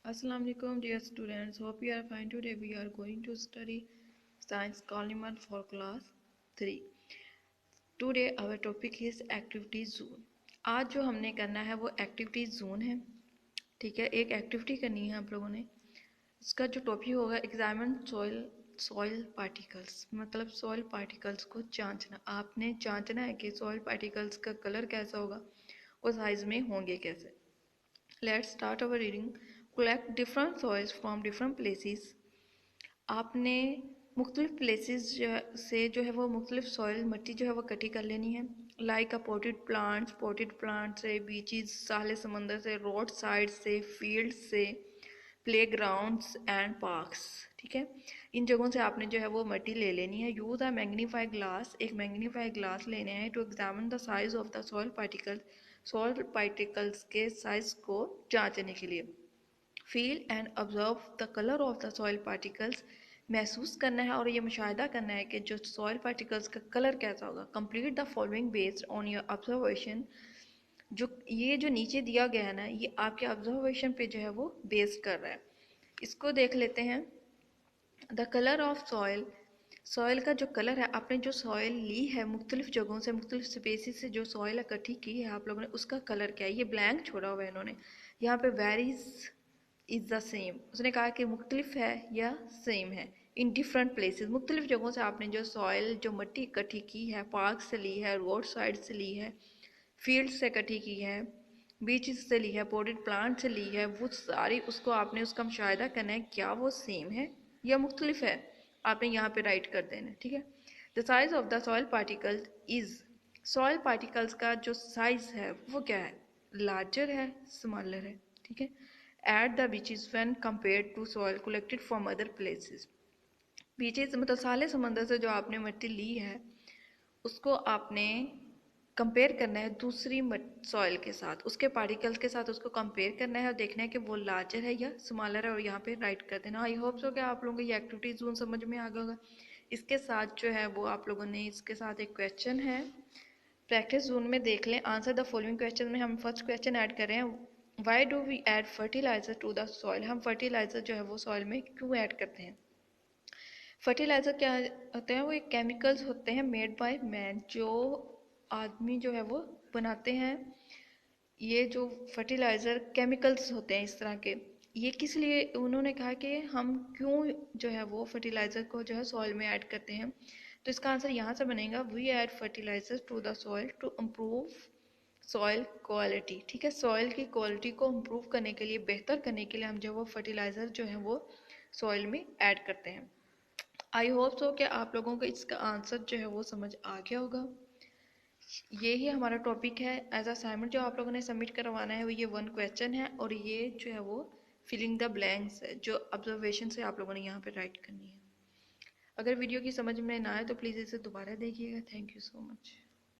Assalamu alaikum dear students, hope you are fine. Today we are going to study science column for class 3. Today our topic is activity zone. आज जो हमने करना है वो activity zone है. ठीक है, एक एक्टिविटी करनी है आप लोगों ने. इसका जो टॉपिक होगा एग्जामिन सॉइल पार्टिकल्स, मतलब सॉइल पार्टिकल्स को जांचना. आपने जांचना है कि सॉइल पार्टिकल्स का कलर कैसा होगा और साइज में होंगे कैसे. Let's start our reading. Collect different soils from different places. आपने मुख्तलिफ प्लेसेस से जो है वो मुख्तलिफ सॉइल मिट्टी जो है वो इकट्ठी कर लेनी है. लाइक अ पोटेड प्लांट से, बीचेस साहले समंदर से, रोड साइड से, फील्ड से, प्लेग्राउंड्स एंड पार्क्स. ठीक है, इन जगहों से आपने जो है वो मिट्टी ले लेनी है. यूज अ मैग्नीफाई ग्लास, एक मैग्नीफाई ग्लास लेना है to examine the size of the soil particles के साइज को जांचने के लिए. Feel and observe the colour of the soil particles, महसूस करना है और ये मुशाहिदा करना है कि जो सॉइल पार्टिकल्स का कलर कैसा होगा. Complete the following based on your observation. जो नीचे दिया गया है ना, ये आपके ऑब्जर्वेशन पे जो है वो बेस्ड कर रहा है. इसको देख लेते हैं. द कलर ऑफ सॉइल का जो कलर है, आपने जो सॉइल ली है मुख्तलिफ जगहों से, मुख्तलिफ स्पेसिस से जो सॉइल इकट्ठी की है आप लोगों ने, उसका कलर क्या है. ये ब्लैंक छोड़ा हुआ है इन्होंने. यहाँ पे वेरीज इज़ द सेम, उसने कहा कि मुख्तलिफ है या सेम है. इन डिफरेंट प्लेसेस, मुख्तलिफ जगहों से आपने जो सॉइल जो मिट्टी इकट्ठी की है, पार्क से ली है, रोड साइड से ली है, फील्ड से इकट्ठी की है, बीचेस से ली है, पोटेड प्लांट से ली है, वो सारी उसको आपने उसका मुशाहिदा करना है क्या वो सेम है या मुख्तलिफ है. आपने यहाँ पे राइट कर देना है. ठीक है. The size of the soil particles is, soil particles का जो साइज है वो क्या है, लार्जर है, स्मॉलर है. ठीक है. At the beaches when compared to soil collected from other places. Beaches मतलब साले समंदर से जो आपने मिट्टी ली है उसको आपने कंपेयर करना है दूसरी सॉइल के साथ, उसके पार्टिकल्स के साथ उसको कंपेयर करना है और देखना है कि वो लार्जर है या स्मॉलर है, और यहाँ पे राइट कर देना. आई होप सो कि आप लोगों को ये एक्टिविटी जोन समझ में आ गया होगा. इसके साथ जो है वो आप लोगों ने, इसके साथ एक क्वेश्चन है प्रैक्टिस जोन में, देख लें. आंसर द फॉलोइंग क्वेश्चन में हम फर्स्ट क्वेश्चन ऐड कर रहे हैं. Why do we add fertiliser to the soil. हम फर्टिलाइजर जो है वो सॉइल में क्यों ऐड करते हैं. फर्टिलाइजर क्या होते हैं, वो एक केमिकल्स होते हैं मेड बाय मैन, जो आदमी जो है वो बनाते हैं. ये जो फर्टिलाइज़र केमिकल्स होते हैं इस तरह के, ये किस लिए उन्होंने कहा कि हम क्यों जो है वो फर्टिलाइज़र को जो है सॉइल में ऐड करते हैं. तो इसका आंसर यहाँ से बनेगा, we add fertiliser to the soil to improve soil quality. ठीक है, सॉइल की क्वालिटी को इम्प्रूव करने के लिए, बेहतर करने के लिए हम जो वो फर्टिलाइज़र जो है वो सॉइल में ऐड करते हैं. आई होप सो कि आप लोगों को इसका आंसर जो है वो समझ आ गया होगा. ये ही हमारा टॉपिक है. एज असाइनमेंट जो आप लोगों ने सबमिट करवाना है वो ये 1 क्वेश्चन है, और ये जो है वो फिलिंग द ब्लैंक्स है जो ऑब्जर्वेशन से आप लोगों ने यहाँ पे राइट करनी है. अगर वीडियो की समझ में ना आए तो प्लीज़ इसे दोबारा देखिएगा. Thank you so much.